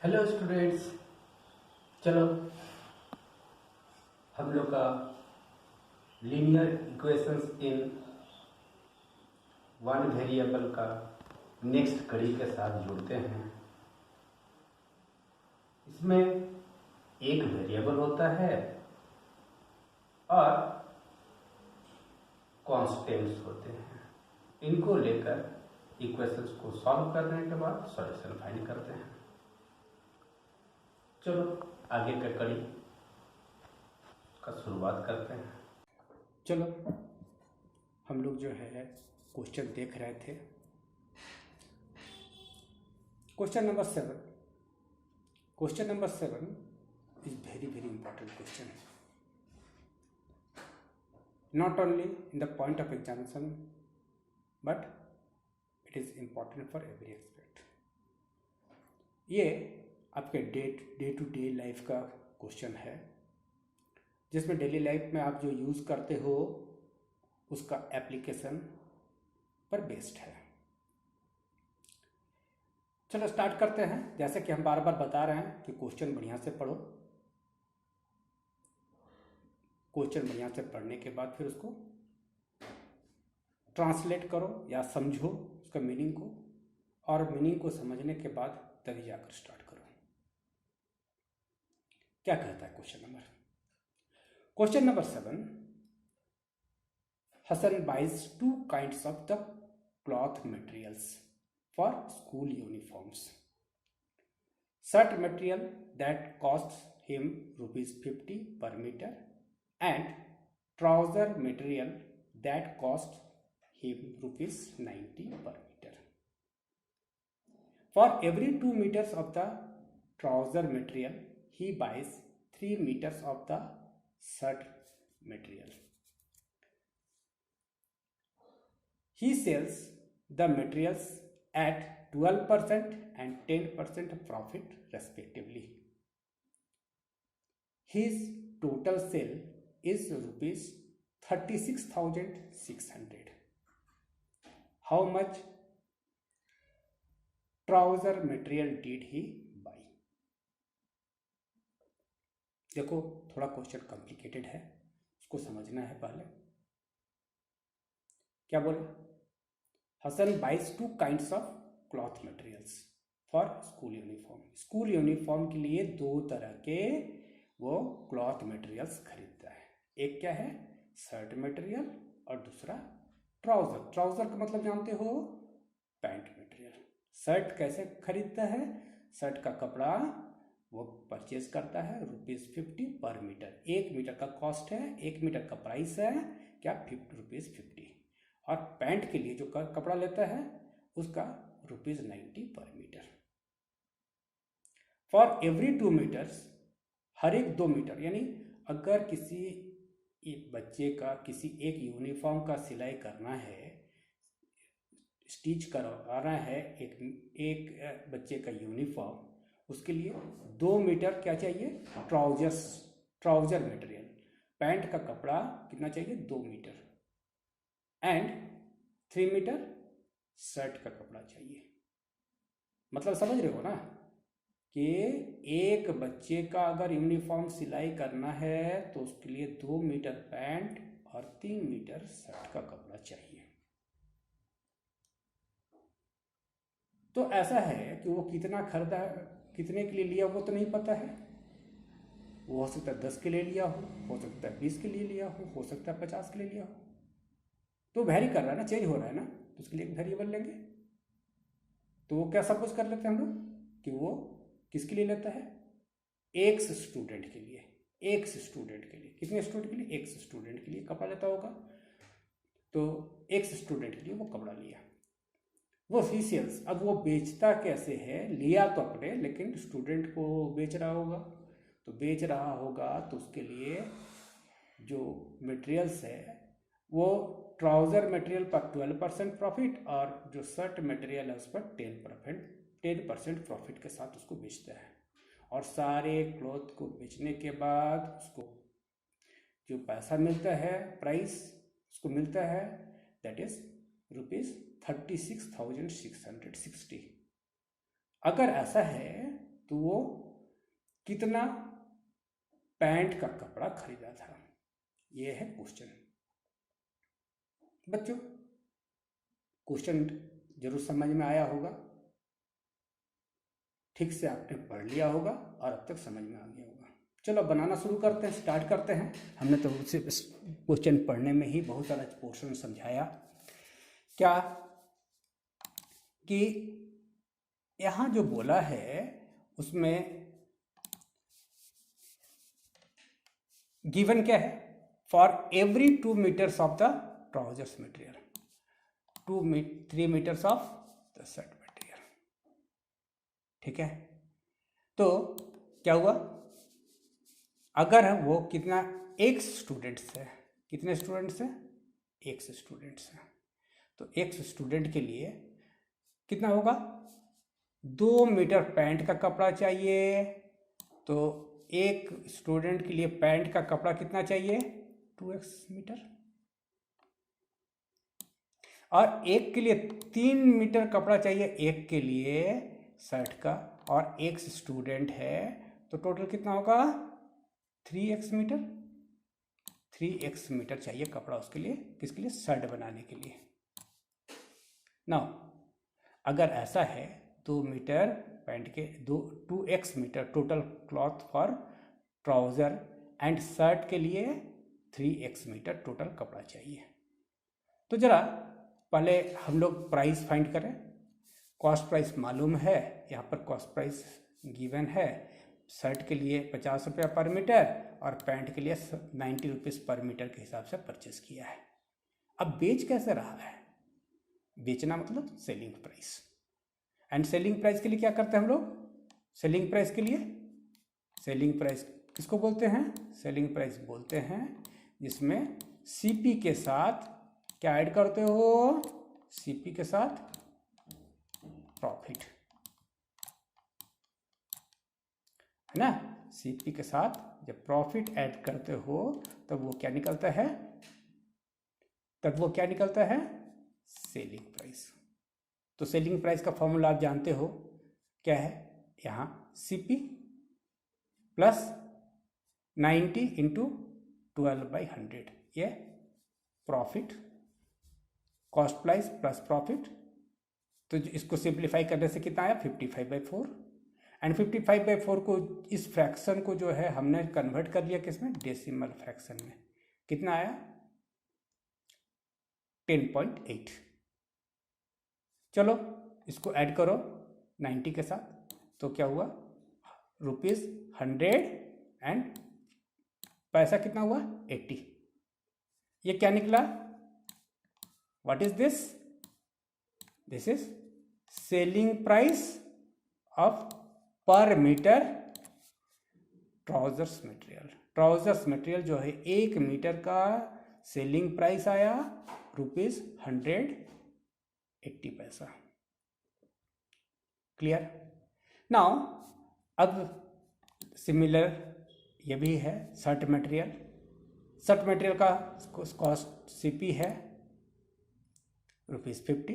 Hello students. चलो हम लोग का linear equations in one variable का नेक्स्ट कड़ी के साथ जुड़ते हैं। इसमें एक वेरिएबल होता है और कांस्टेंट्स होते हैं। इनको लेकर इक्वेशंस को सॉल्व करने के बाद सॉल्यूशन फाइंड करते हैं। चलो आगे का कड़ी का शुरुआत करते हैं। चलो हम लोग जो है क्वेश्चन देख रहे थे। Question number 7 is very very important question, not only in the point of examination but it is important for every aspect. ये आपके डे टू डे लाइफ का क्वेश्चन है, जिसमें डेली लाइफ में आप जो यूज़ करते हो उसका एप्लीकेशन पर बेस्ड है। चलो स्टार्ट करते हैं। जैसे कि हम बार बार बता रहे हैं कि क्वेश्चन बढ़िया से पढ़ो। क्वेश्चन बढ़िया से पढ़ने के बाद फिर उसको ट्रांसलेट करो या समझो उसका मीनिंग को, और मीनिंग को समझने के बाद तभी जाकर स्टार्ट करो। क्या कहता है question number 7। Hassan buys 2 kinds of the cloth materials for school uniforms. Shirt material that costs him ₹50 per meter and trouser material that costs him ₹90 per meter. For every 2 meters of the trouser material, he buys 3 meters of the shirt material. He sells the materials at 12% and 10% profit respectively. His total sale is rupees 36,600. How much trouser material did he buy? देखो थोड़ा question complicated है, उसको समझना है पहले। क्या बोला? Hasan buys 2 kinds of cloth materials for school uniform. School uniform के लिए 2 तरह के वो क्लॉथ मटेरियल्स खरीदता है। एक क्या है? शर्ट मटेरियल, और दूसरा ट्राउजर। ट्राउजर का मतलब जानते हो? Pant material. शर्ट कैसे खरीदता है? शर्ट का कपड़ा वो परचेज करता है ₹50 पर मीटर। 1 मीटर का कॉस्ट है, 1 मीटर का प्राइस है क्या? ₹50। और पैंट के लिए जो कपड़ा लेता है उसका ₹90 पर मीटर। फॉर एवरी 2 मीटर्स, हर एक 2 मीटर, यानी अगर किसी एक बच्चे का किसी एक यूनिफॉर्म का सिलाई करना है, स्टिच करवाना है एक बच्चे का यूनिफॉर्म, उसके लिए 2 मीटर क्या चाहिए? Trouser material. पैंट का कपड़ा कितना चाहिए? 2 मीटर एंड 3 मीटर शर्ट का कपड़ा चाहिए। मतलब समझ रहे हो ना कि एक बच्चे का अगर यूनिफॉर्म सिलाई करना है तो उसके लिए 2 मीटर पैंट और 3 मीटर शर्ट का कपड़ा चाहिए। तो ऐसा है कि वो कितना खरीदा, कितने के लिए लिया वो तो नहीं पता है। वो हो सकता है 10 के लिए लिया हो सकता है 20 के लिए लिया हो सकता है 50 के लिए लिया हो। तो वेरी कर रहा है ना, चेंज हो रहा है ना, तो उसके लिए एक वेरिएबल लेंगे। तो वो क्या सपोज कर लेते हैं हम लोग कि वो किसके लिए लेता है? एक स्टूडेंट के लिए। कितने स्टूडेंट के लिए? एक स्टूडेंट के लिए कपड़ा लेता होगा। तो एक स्टूडेंट के लिए वो कपड़ा लिया। वो फीसियल्स, अब वो बेचता कैसे है? लिया तो अपने, लेकिन स्टूडेंट को बेच रहा होगा। तो बेच रहा होगा तो उसके लिए जो मटेरियल्स है वो ट्राउज़र मटेरियल पर 12% प्रॉफिट, और जो शर्ट मटेरियल है उस पर 10% प्रॉफिट के साथ उसको बेचता है। और सारे क्लॉथ को बेचने के बाद उसको जो पैसा मिलता है, प्राइस उसको मिलता है, दैट इज ₹36,660। अगर ऐसा है तो वो कितना पैंट का कपड़ा खरीदा था। ये है क्वेश्चन। बच्चों क्वेश्चन जरूर समझ में आया होगा, ठीक से आपने पढ़ लिया होगा और अब तक समझ में आ गया होगा। चलो बनाना शुरू करते हैं, स्टार्ट करते हैं। हमने तो सिर्फ क्वेश्चन पढ़ने में ही बहुत सारा पोर्शन समझाया। क्या कि यहाँ जो बोला है उसमें गिवन क्या है, for every 2 metres of the trousers material 3 metres of the shirt material. ठीक है, तो क्या हुआ, अगर वो कितना x स्टूडेंट्स है, कितने स्टूडेंट्स हैं, x स्टूडेंट्स हैं, तो x स्टूडेंट के लिए कितना होगा, 2 मीटर पैंट का कपड़ा चाहिए। तो एक स्टूडेंट के लिए पैंट का कपड़ा कितना चाहिए, 2x मीटर, और एक के लिए 3 मीटर कपड़ा चाहिए, एक के लिए शर्ट का, और एक स्टूडेंट है तो टोटल कितना होगा, 3x मीटर। 3x मीटर चाहिए कपड़ा उसके लिए, किसके लिए, शर्ट बनाने के लिए। नाउ अगर ऐसा है 2 मीटर पैंट के 2x metre total cloth for trouser and shirt के लिए 3x मीटर टोटल कपड़ा चाहिए। तो जरा पहले हम लोग प्राइस फाइंड करें। कॉस्ट प्राइस मालूम है, यहाँ पर कॉस्ट प्राइस गिवन है। शर्ट के लिए 50 रुपया पर मीटर और पैंट के लिए 90 रुपीज़ पर मीटर के हिसाब से परचेस किया है। अब बेच कैसे रहा है, बेचना मतलब selling price. And selling price के लिए क्या करते हैं हम लोग, सेलिंग प्राइस के लिए, सेलिंग प्राइस किसको बोलते हैं, सेलिंग प्राइस बोलते हैं जिसमें सीपी के साथ क्या ऐड करते हो, सीपी के साथ प्रॉफिट, है ना। सीपी के साथ जब प्रॉफिट ऐड करते हो तब वो क्या निकलता है, तब वो क्या निकलता है, सेलिंग प्राइस। तो सेलिंग प्राइस का फॉर्मूला आप जानते हो क्या है, यहाँ सीपी प्लस 90 इंटू 12/100, ये profit, cost price plus profit. तो इसको सिंप्लीफाई करने से कितना आया, 55/4। एंड 55/4 को, इस फ्रैक्शन को जो है हमने कन्वर्ट कर लिया किसमें, डेसिमल फ्रैक्शन में। कितना आया, 10.8। चलो इसको ऐड करो 90 के साथ, तो क्या हुआ, ₹100 एंड पैसा कितना हुआ, 80। ये क्या निकला, what is this, this is selling price of per metre trousers material. Trousers material जो है 1 मीटर का सेलिंग प्राइस आया ₹180। क्लियर। नाउ अब सिमिलर ये भी है शर्ट मटेरियल। शर्ट मटेरियल का कॉस्ट सीपी है ₹50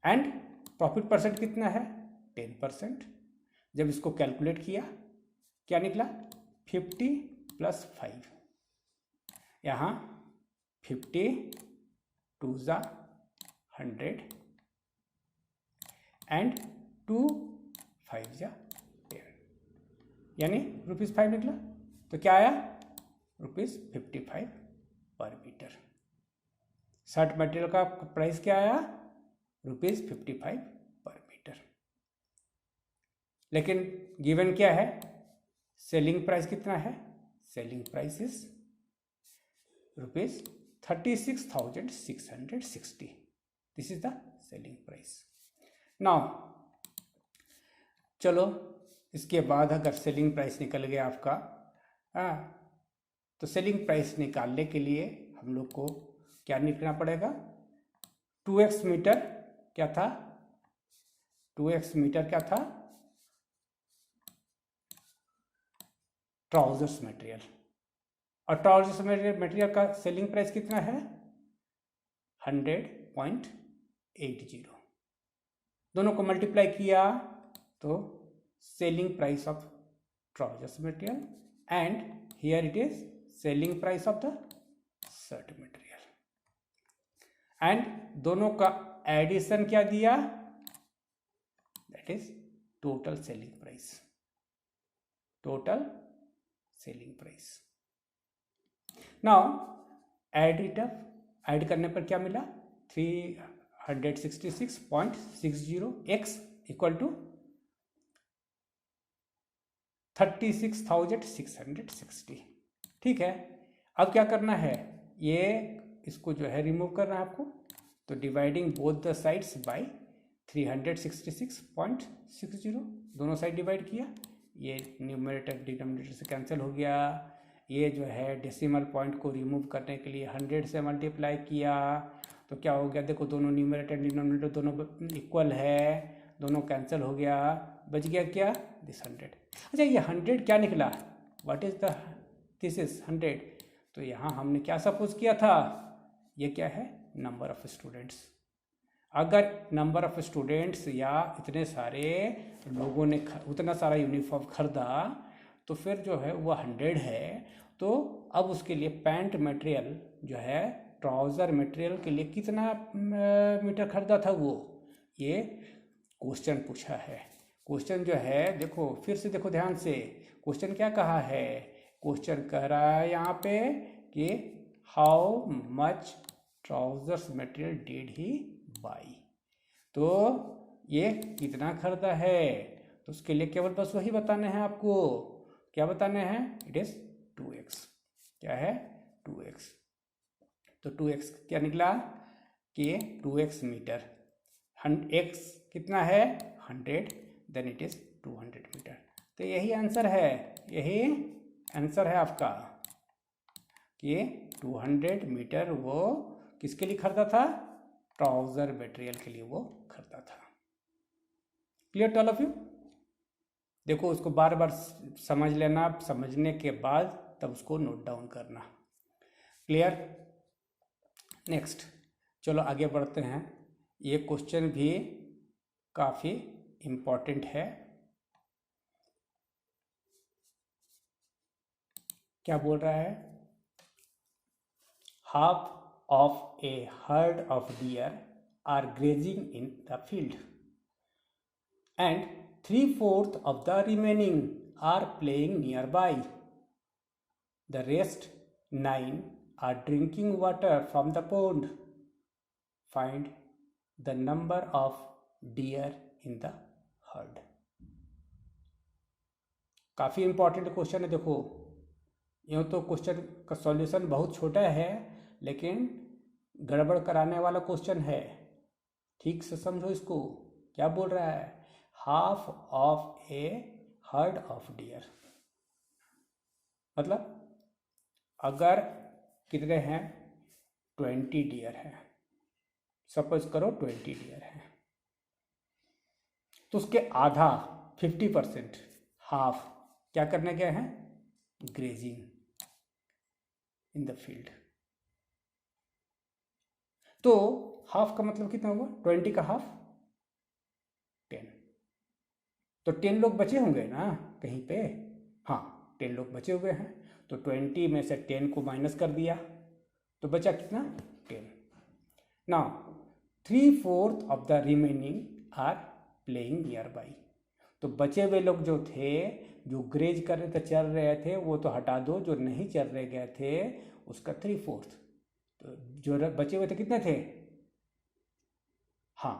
एंड प्रॉफिट परसेंट कितना है, 10%। जब इसको कैलकुलेट किया क्या निकला, 50 + 5, यहाँ 50 2 × 100 एंड 2 5 × 10, यानी ₹5 निकला। तो क्या आया, ₹55 पर मीटर। शर्ट मटेरियल का प्राइस क्या आया, ₹55 पर मीटर। लेकिन गिवन क्या है, सेलिंग प्राइस कितना है, selling price is ₹36,660। This is the selling price. Now चलो इसके बाद अगर सेलिंग प्राइस निकल गया आपका, तो सेलिंग प्राइस निकालने के लिए हम लोग को क्या निकलना पड़ेगा, 2x मीटर क्या था, 2x मीटर क्या था, ट्राउजर्स मटेरियल। और ट्राउजर्स मटेरियल का सेलिंग प्राइस कितना है, 100.80। दोनों को मल्टीप्लाई किया तो selling price of trousers material and here it is selling price of the shirt material and दोनों का एडिशन क्या दिया, that is total selling price, total selling price. Now add it up, add करने पर क्या मिला 366.60 x इक्वल टू 36,660. ठीक है, अब क्या करना है, ये इसको जो है रिमूव करना है आपको, तो dividing both the sides by 366.60, दोनों साइड डिवाइड किया, ये न्यूमरेटर डिनोमिनेटर से कैंसिल हो गया, ये जो है डेसिमल पॉइंट को रिमूव करने के लिए 100 से मल्टीप्लाई किया, तो क्या हो गया, देखो दोनों न्यूमरेटर डिनोमिनेटर दोनों इक्वल है, दोनों कैंसिल हो गया, बच गया क्या दिस 100. अच्छा ये 100 क्या निकला, what is the this is 100, तो यहाँ हमने क्या सपोज किया था, ये क्या है नंबर ऑफ स्टूडेंट्स. अगर नंबर ऑफ स्टूडेंट्स या इतने सारे लोगों ने उतना सारा यूनिफॉर्म खरीदा तो फिर जो है वो 100 है, तो अब उसके लिए पैंट मटेरियल जो है ट्राउज़र मटेरियल के लिए कितना मीटर खरीदा था वो, ये क्वेश्चन पूछा है. क्वेश्चन जो है देखो फिर से देखो ध्यान से, क्वेश्चन क्या कहा है, क्वेश्चन कह रहा है यहाँ पे कि how much trousers material did he by, तो ये कितना खरीदा है, तो उसके लिए केवल बस वही बताना है आपको, क्या बताना है, इट इज 2x, क्या है 2x, तो 2x क्या निकला कि 2x मीटर, x कितना है 100, देन इट इज 200 मीटर. तो यही आंसर है, यही आंसर है आपका कि 200 मीटर वो किसके लिए खरीदा था, ट्राउजर मटेरियल के लिए वो खरीदा था. Clear to all of you. देखो उसको बार बार समझ लेना, समझने के बाद तब उसको नोट डाउन करना. क्लियर. नेक्स्ट चलो आगे बढ़ते हैं. ये क्वेश्चन भी काफ़ी इम्पोर्टेंट है. क्या बोल रहा है, half of a herd of deer are grazing in the field and 3/4 of the remaining are playing nearby. The rest 9 are drinking water from the pond. Find the number of deer in the herd. काफ़ी important question है. देखो यूँ तो question का solution बहुत छोटा है लेकिन गड़बड़ कराने वाला क्वेश्चन है. ठीक से समझो इसको. क्या बोल रहा है, half of a herd of dear, मतलब अगर कितने हैं 20 डियर हैं, सपोज करो 20 डियर हैं, तो उसके आधा 50% हाफ क्या करने गए हैं, ग्रेजिंग इन द फील्ड. तो हाफ का मतलब कितना हुआ, 20 का हाफ 10, तो 10 लोग बचे होंगे ना कहीं पे, हाँ 10 लोग बचे हुए हैं, तो 20 में से 10 को माइनस कर दिया तो बचा कितना 10. Now 3/4 of the remaining are playing nearby, तो बचे हुए लोग जो थे, जो ग्रेज कर रहे थे, चल रहे थे, वो तो हटा दो, जो नहीं चल रहे गए थे उसका 3/4, तो जो बचे हुए थे कितने थे, हाँ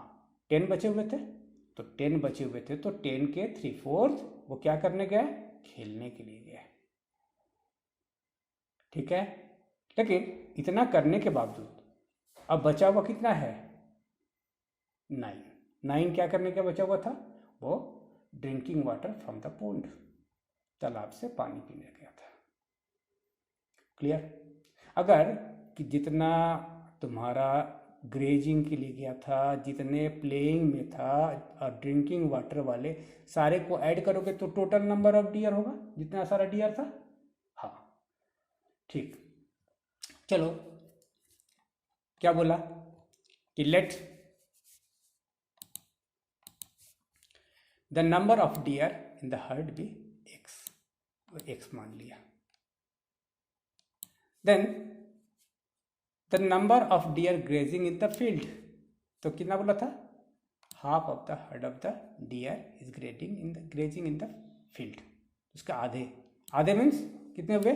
10 बचे हुए थे, तो 10 बचे हुए थे, तो 10 के 3/4 वो क्या करने गए, खेलने के लिए गए. ठीक है, लेकिन इतना करने के बावजूद अब बचा हुआ कितना है 9 क्या करने का बचा हुआ था, वो drinking water from the pond, तालाब से पानी पीने गया था. क्लियर. अगर कि जितना तुम्हारा ग्रेजिंग के लिए गया था, जितने प्लेइंग में था और ड्रिंकिंग वाटर वाले सारे को ऐड करोगे तो टोटल नंबर ऑफ डियर होगा, जितना सारा डियर था. हाँ ठीक. चलो क्या बोला कि let the number of deer in the herd भी x, x मान लिया। Then the number of deer grazing in the field, तो कितना बोला था, half of the herd of the deer is grazing in the field, उसका आधे, आधे मीन्स कितने हुए,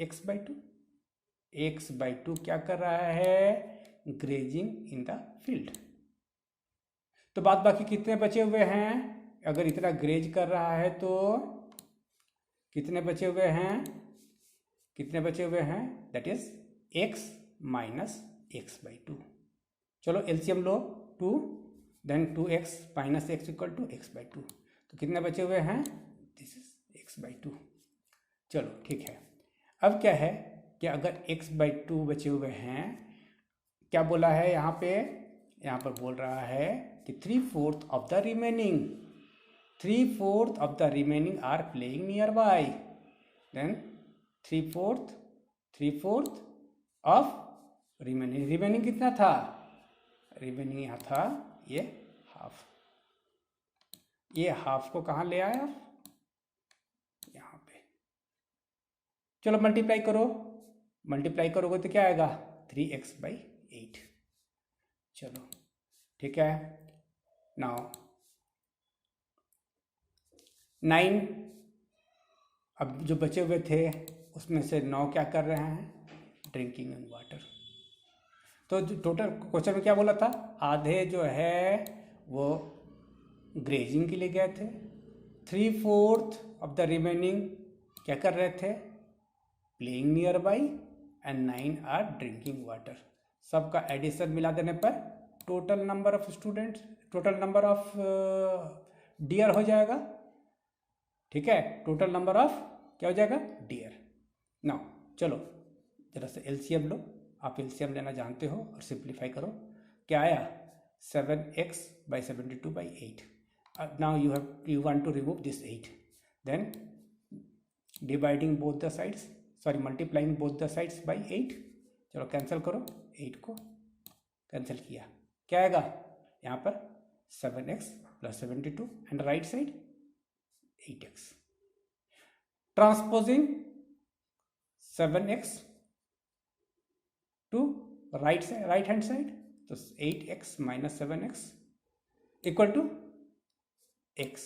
x/2, x/2 क्या कर रहा है, ग्रेजिंग इन द फील्ड। तो बाद बाकी कितने बचे हुए हैं, अगर इतना ग्रेज कर रहा है तो कितने बचे हुए हैं, कितने बचे हुए हैं, that is x minus x/2। चलो एलसीएम लो, 2, then 2x minus x equal to x/2, तो कितने बचे हुए हैं, दिस इज x/2। चलो ठीक है, अब क्या है कि अगर x/2 बचे हुए हैं, क्या बोला है यहाँ पे, यहाँ पर बोल रहा है कि 3/4 of the remaining, 3/4 of the remaining are playing nearby, then 3/4 of remaining, remaining कितना था, रिमेनिंग यहाँ था ये हाफ, ये हाफ को कहाँ ले आया, यहाँ पे। चलो मल्टीप्लाई करो, मल्टीप्लाई करोगे तो क्या आएगा, 3x/8। चलो ठीक है, नाउ 9, अब जो बचे हुए थे उसमें से 9 क्या कर रहे हैं, ड्रिंकिंग इन वाटर। तो जो टोटल क्वेश्चन में क्या बोला था, आधे जो है वो ग्रेजिंग के लिए गए थे, 3/4 ऑफ द रिमेनिंग क्या कर रहे थे, playing nearby, and 9 are drinking water. सबका एडिशन मिला देने पर total number of students, total number of deer हो जाएगा, ठीक है, टोटल नंबर ऑफ क्या हो जाएगा, डियर। नाउ चलो जरा से एलसीएम लो, आप एलसीएम लेना जानते हो, और सिंप्लीफाई करो, क्या आया, 7x/72/8। Now you want to remove this 8, then dividing both the sides, sorry multiplying both the sides by 8। चलो कैंसिल करो, 8 को कैंसिल किया, क्या आएगा यहाँ पर, 7x + 72, and right side 8x। Transposing 7x to right hand side, तो 8x - 7x equal to x,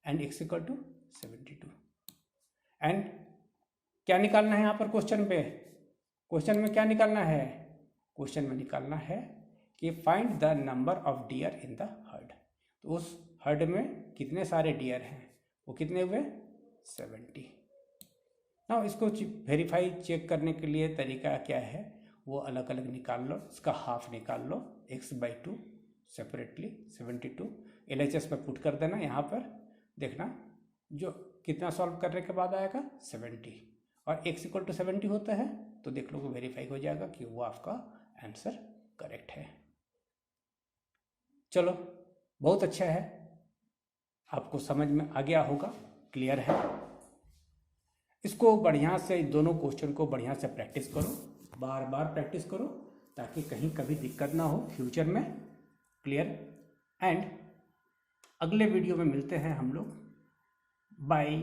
and x equal to 72। And क्या निकालना है यहाँ पर क्वेश्चन पे, क्वेश्चन में क्या निकालना है, क्वेश्चन में निकालना है कि find the number of deer in the heard. तो उस हर्ड में कितने सारे डियर हैं, वो कितने हुए, 70। ना इसको वेरीफाई चेक करने के लिए तरीका क्या है, वो अलग अलग निकाल लो, इसका हाफ निकाल लो, x/2 सेपरेटली 72, LHS में पुट कर देना, यहाँ पर देखना जो कितना सॉल्व करने के बाद आएगा 70, और x इक्वल टू 70 होता है, तो देख लो वेरीफाई हो जाएगा कि वो आपका आंसर करेक्ट है। चलो बहुत अच्छा है, आपको समझ में आ गया होगा, क्लियर है। इसको बढ़िया से, दोनों क्वेश्चन को बढ़िया से प्रैक्टिस करो, बार बार प्रैक्टिस करो, ताकि कहीं कभी दिक्कत ना हो फ्यूचर में, क्लियर। एंड अगले वीडियो में मिलते हैं हम लोग, बाय।